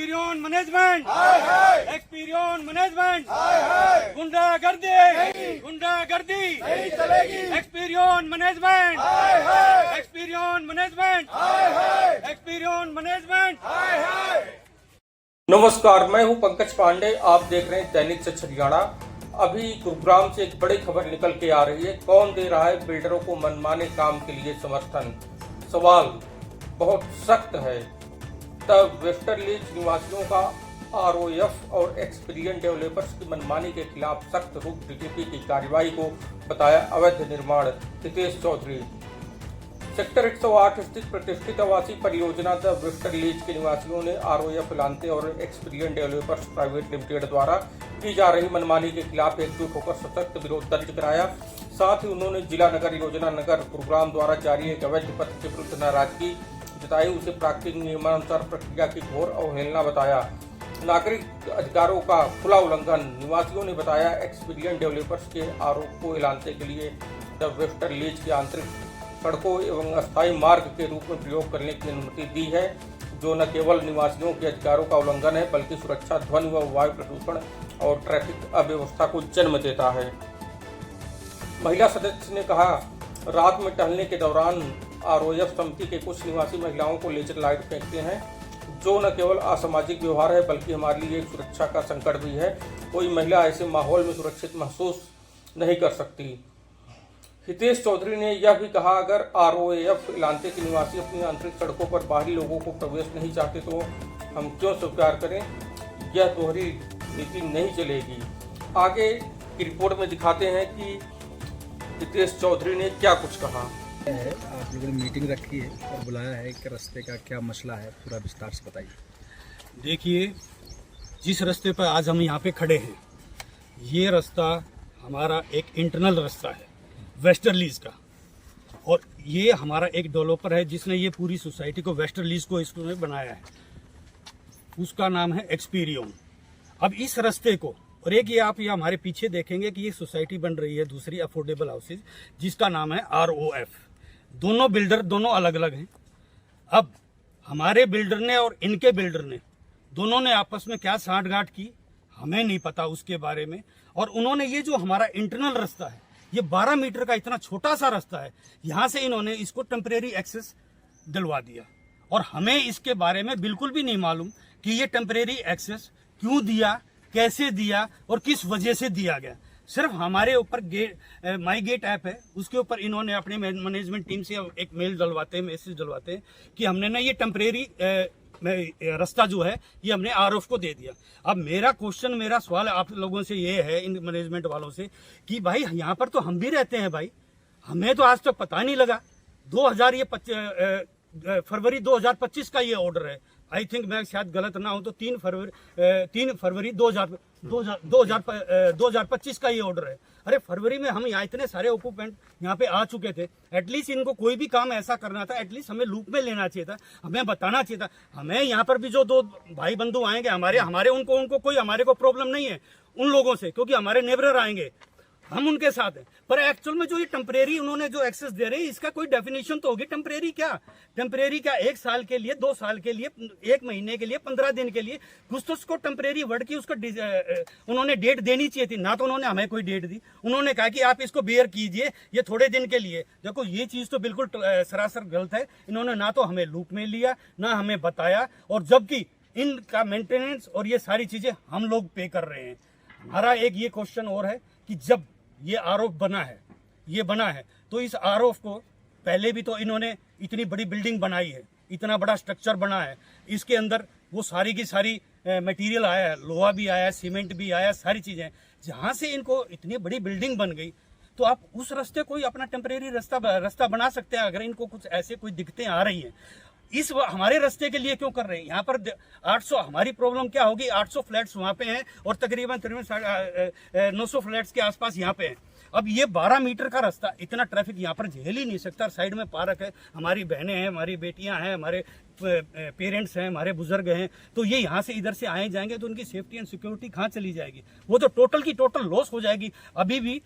Experience management, experience management, गुंडागर्दी नहीं चलेगी। Experience management, experience management, experience management. नमस्कार, मैं हूं पंकज पांडे। आप देख रहे हैं दैनिक सच हरियाणा। अभी गुरुग्राम से एक बड़ी खबर निकल के आ रही है। कौन दे रहा है बिल्डरों को मनमाने काम के लिए समर्थन? सवाल बहुत सख्त है। तब वेस्टर्नलीज निवासियों का आरओएफ और एक्सपीरियंस डेवलपर्स की मनमानी के खिलाफ सख्त रूप डीटीपी की कार्रवाई को बताया अवैध निर्माण। हितेश चौधरी। सेक्टर 108 स्थित प्रतिष्ठित आवासीय परियोजना द वेस्टर्नलीज के निवासियों ने आरओएफ लांते और एक्सपीरियंस डेवलपर्स प्राइवेट लिमिटेड द्वारा की जा रही मनमानी के खिलाफ एकजुट होकर सशक्त विरोध दर्ज कराया। साथ ही उन्होंने जिला नगर योजना नगर गुरुग्राम द्वारा जारी एक अवैध पत्र के विरुद्ध नाराजगी जताई। उसे प्राकृतिक नियमानुसार प्रक्रिया की घोर अवहेलना बताया। नागरिक अधिकारों का खुला उल्लंघन। निवासियों ने बताया एक्सपीरियंस डेवलपर्स के आरोप को इलांते के लिए द वेस्टर्नलीज की आंतरिक सड़कों एवं अस्थायी मार्ग के रूप में प्रयोग करने की अनुमति दी है, जो न केवल निवासियों के अधिकारों का उल्लंघन है बल्कि सुरक्षा, ध्वनि व वायु प्रदूषण और ट्रैफिक अव्यवस्था को जन्म देता है। महिला सदस्य ने कहा, रात में टहलने के दौरान आरओएफ समिति के कुछ निवासी महिलाओं को लेजर लाइट फेंकते हैं, जो न केवल असामाजिक व्यवहार है बल्कि हमारे लिए एक सुरक्षा का संकट भी है। कोई महिला ऐसे माहौल में सुरक्षित महसूस नहीं कर सकती। हितेश चौधरी ने यह भी कहा, अगर आरओएफ इलांते के निवासी अपनी आंतरिक सड़कों पर बाहरी लोगों को प्रवेश नहीं चाहते तो हम क्यों स्वीकार करें? यह दोहरी नीति नहीं चलेगी। आगे की रिपोर्ट में दिखाते हैं कि हितेश चौधरी ने क्या कुछ कहा। आप लोगों ने मीटिंग रखी है और बुलाया है कि रास्ते का क्या मसला है, पूरा विस्तार से बताइए। देखिए, जिस रास्ते पर आज हम यहाँ पे खड़े हैं, ये रास्ता हमारा एक इंटरनल रास्ता है वेस्टर्नलीज का, और ये हमारा एक डेवलपर है जिसने ये पूरी सोसाइटी को वेस्टर्नलीज को इसको बनाया है। उसका नाम है एक्सपीरियंस। अब इस रास्ते को, और एक ये आप ये हमारे पीछे देखेंगे कि ये सोसाइटी बन रही है दूसरी अफोर्डेबल हाउसेज, जिसका नाम है आरओएफ। दोनों बिल्डर दोनों अलग अलग हैं। अब हमारे बिल्डर ने और इनके बिल्डर ने दोनों ने आपस में क्या साठगांठ की हमें नहीं पता उसके बारे में। और उन्होंने ये जो हमारा इंटरनल रास्ता है, ये 12 मीटर का इतना छोटा सा रास्ता है, यहाँ से इन्होंने इसको टेम्परेरी एक्सेस दिलवा दिया। और हमें इसके बारे में बिल्कुल भी नहीं मालूम कि ये टेम्परेरी एक्सेस क्यों दिया, कैसे दिया और किस वजह से दिया गया। सिर्फ हमारे ऊपर माई गेट ऐप है, उसके ऊपर इन्होंने अपने मैनेजमेंट टीम से एक मेल डलवाते हैं, मैसेज डलवाते हैं कि हमने ना ये टेम्परेरी रास्ता जो है ये हमने आरओएफ को दे दिया। अब मेरा सवाल आप लोगों से ये है, इन मैनेजमेंट वालों से, कि भाई यहाँ पर तो हम भी रहते हैं भाई, हमें तो आज तक पता नहीं लगा। फरवरी 2025 का ये ऑर्डर है। आई थिंक मैं शायद गलत ना हूं तो 3 फरवरी 2025 का ये ऑर्डर है। अरे फरवरी में हम यहाँ इतने सारे ऑक्यूपेंट यहाँ पे आ चुके थे। एटलीस्ट इनको कोई भी काम ऐसा करना था, एटलीस्ट हमें लूप में लेना चाहिए था, हमें बताना चाहिए था। हमें यहाँ पर भी जो 2 भाई बंधु आएंगे हमारे उनको कोई हमारे को प्रॉब्लम नहीं है उन लोगों से, क्योंकि हमारे नेबरर आएंगे, हम उनके साथ हैं। पर एक्चुअल में जो ये टेम्परेरी उन्होंने जो एक्सेस दे रहे हैं, इसका कोई डेफिनेशन तो होगी। टेम्परेरी क्या 1 साल के लिए, 2 साल के लिए, 1 महीने के लिए, 15 दिन के लिए, कुछ तो उसको टेम्परेरी वर्ड की उसको उन्होंने डेट देनी चाहिए थी ना। तो उन्होंने हमें कोई डेट दी, उन्होंने कहा कि आप इसको बेयर कीजिए, ये थोड़े दिन के लिए। देखो ये चीज तो बिल्कुल सरासर गलत है। इन्होंने ना तो हमें लूप में लिया, ना हमें बताया, और जबकि इनका मेंटेनेंस और ये सारी चीजें हम लोग पे कर रहे हैं। हमारा एक ये क्वेश्चन और है कि जब ये आरओएफ बना है तो इस आरओएफ को पहले भी तो इन्होंने इतनी बड़ी बिल्डिंग बनाई है, इतना बड़ा स्ट्रक्चर बना है, इसके अंदर वो सारी की सारी मटेरियल आया है, लोहा भी आया है, सीमेंट भी आया, सारी चीजें। जहां से इनको इतनी बड़ी बिल्डिंग बन गई तो आप उस रास्ते को ही अपना टेम्परेरी रास्ता बना सकते हैं। अगर इनको कुछ ऐसे कोई दिक्कतें आ रही हैं, इस हमारे रास्ते के लिए क्यों कर रहे हैं? यहाँ पर 800, हमारी प्रॉब्लम क्या होगी, 800 फ्लैट्स वहाँ पे हैं और तकरीबन 900 फ्लैट्स के आसपास यहाँ पे हैं। अब ये 12 मीटर का रास्ता, इतना ट्रैफिक यहाँ पर झेल ही नहीं सकता। साइड में पार्क है, हमारी बहनें हैं, हमारी बेटियां हैं, हमारे पेरेंट्स हैं, हमारे बुजुर्ग हैं, तो ये यहाँ से इधर से आए जाएंगे तो उनकी सेफ्टी एंड सिक्योरिटी कहाँ चली जाएगी? वो तो टोटल की टोटल लॉस हो जाएगी। अभी भी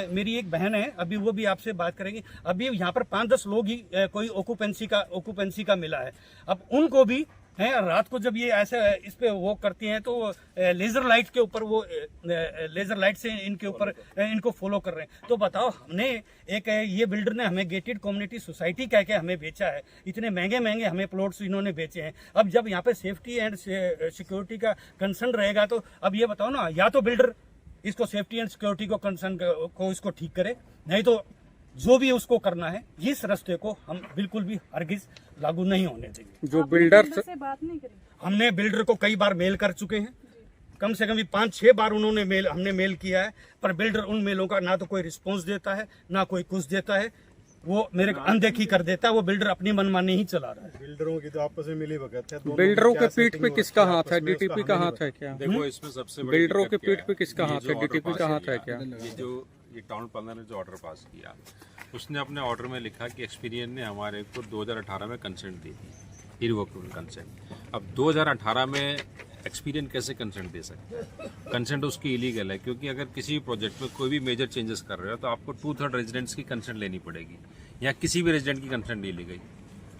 मेरी एक बहन है, अभी वो भी आपसे बात करेंगी। अभी यहाँ पर 5-10 लोग ही कोई ऑक्यूपेंसी का मिला है। अब उनको भी हैं। रात को जब ये ऐसे इस पे वो करती हैं तो लेजर लाइट के ऊपर वो लेजर लाइट से इनके ऊपर इनको फॉलो कर रहे हैं। तो बताओ, हमने एक ये बिल्डर ने हमें गेटेड कम्युनिटी सोसाइटी कह के हमें बेचा है, इतने महंगे महंगे हमें प्लॉट्स इन्होंने बेचे हैं। अब जब यहाँ पे सेफ्टी एंड सिक्योरिटी का कंसर्न रहेगा तो अब ये बताओ ना, या तो बिल्डर इसको सेफ्टी एंड सिक्योरिटी को कंसर्न को इसको ठीक करे, नहीं तो जो भी उसको करना है इस रास्ते को हम बिल्कुल भी हरगिज लागू नहीं होने देंगे। जो बिल्डर से बात नहीं करी। हमने बिल्डर को कई बार मेल कर चुके हैं, कम से कम भी 5-6 बार हमने मेल किया है, पर बिल्डर उन मेलों का ना तो कोई रिस्पॉन्स देता है ना कोई कुछ देता है, वो मेरे को अनदेखी कर देता है। वो बिल्डर अपनी मनमानी ही चला रहा है। बिल्डरों की तो आपस में मिली भगत है। बिल्डरों के पीठ पे किसका हाथ है? डीटीपी का हाथ है क्या? देखो, इसमें सबसे बड़ी बिल्डरों के दिक्कत क्या पीठ पे किसका ये हाथ जो है? ऑर्डर डीटीपी पास का हाथ है किया, क्या? ये टाउन प्लानर ने जो ऑर्डर पास किया, उसने अपने ऑर्डर में लिखा कि एक्सपीरियंस ने हमारे को 2018 में कंसेंट दी थी, इरवोकेबल कंसेंट। अब 2018 में एक्सपीरियंस कैसे कंसेंट दे सकते हैं? कंसेंट उसकी इलीगल है, क्योंकि अगर किसी भी प्रोजेक्ट में कोई भी मेजर चेंजेस कर रहे हो तो आपको 2/3 रेजिडेंट्स की कंसेंट लेनी पड़ेगी, या किसी भी रेजिडेंट की कंसेंट नहीं ली गई।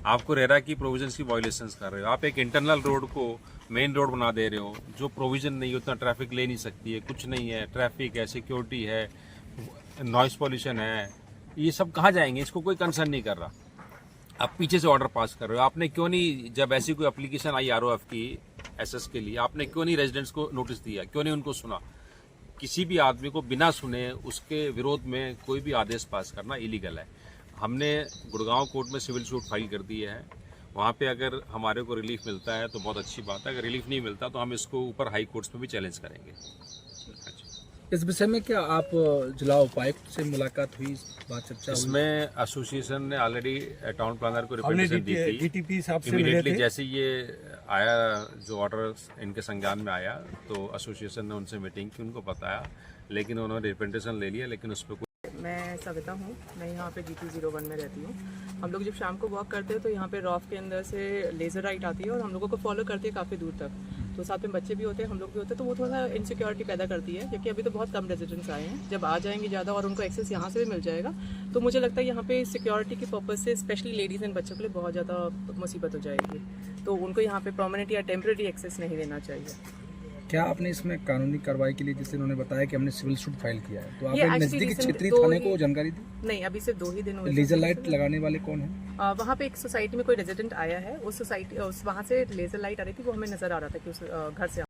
आपको रेरा की प्रोविजंस की वायलेशंस कर रहे हो। आप एक इंटरनल रोड को मेन रोड बना दे रहे हो, जो प्रोविजन नहीं है, उतना ट्रैफिक ले नहीं सकती है, कुछ नहीं है, ट्रैफिक है, सिक्योरिटी है, नॉइस पॉल्यूशन है, ये सब कहाँ जाएंगे? इसको कोई कंसर्न नहीं कर रहा। आप पीछे से ऑर्डर पास कर रहे हो। आपने क्यों नहीं, जब ऐसी कोई एप्लीकेशन आई आरओएफ की एसएस के लिए, आपने क्यों नहीं रेजिडेंट्स को नोटिस दिया? क्यों नहीं उनको सुना? किसी भी आदमी को बिना सुने उसके विरोध में कोई भी आदेश पास करना इलीगल है। हमने गुड़गांव कोर्ट में सिविल सूट फाइल कर दिए है। वहाँ पे अगर हमारे को रिलीफ मिलता है तो बहुत अच्छी बात है, अगर रिलीफ नहीं मिलता तो हम इसको ऊपर हाई कोर्ट्स में भी चैलेंज करेंगे। इस विषय में क्या आप जिला उपायुक्त से मुलाकात हुई, बात चर्चा हुई? इसमें एसोसिएशन ने ऑलरेडी टाउन प्लानर को रिप्रेजेंटेशन दी थी। डीटीपी साहब से मिले इमीडिएटली थे। जैसे ये आया, जो ऑर्डर इनके संज्ञान में आया, तो एसोसिएशन ने उनसे मीटिंग की, उनको बताया, लेकिन उन्होंने रिप्रेजेंटेशन ले लिया, लेकिन उस पर मैं सविता हूँ, मैं यहाँ पे GT01 में रहती हूँ। हम लोग जब शाम को वॉक करते हैं तो यहाँ पे रॉफ के अंदर से लेज़र लाइट आती है और हम लोगों को फॉलो करती है काफ़ी दूर तक। तो साथ में बच्चे भी होते हैं, हम लोग भी होते हैं, तो वो थोड़ा सा इनसिक्योरिटी पैदा करती है, क्योंकि अभी तो बहुत कम रेजिडेंट्स आए हैं। जब आ जाएंगे ज़्यादा और उनको एक्सेस यहाँ से भी मिल जाएगा तो मुझे लगता है यहाँ पे सिक्योरिटी के पर्पज़ से स्पेशली लेडीज़ एंड बच्चों के लिए बहुत ज़्यादा मुसीबत हो जाएगी। तो उनको यहाँ पे परमानेंट या टेम्प्रेरी एक्सेस नहीं देना चाहिए। क्या आपने इसमें कानूनी कार्रवाई के लिए, जैसे उन्होंने बताया कि हमने सिविल सूट फाइल किया है, तो ये आपने actually नजदीकी recent क्षेत्रीय 2 थाने ही- को जानकारी दी? नहीं, अभी सिर्फ 2 ही दिन हुए। लेजर लाइट लगाने वाले कौन है? वहाँ पे एक सोसाइटी में कोई रेजिडेंट आया है, उस सोसाइटी वहाँ से लेजर लाइट आ रही थी, वो हमें नज़र आ रहा था कि उस घर से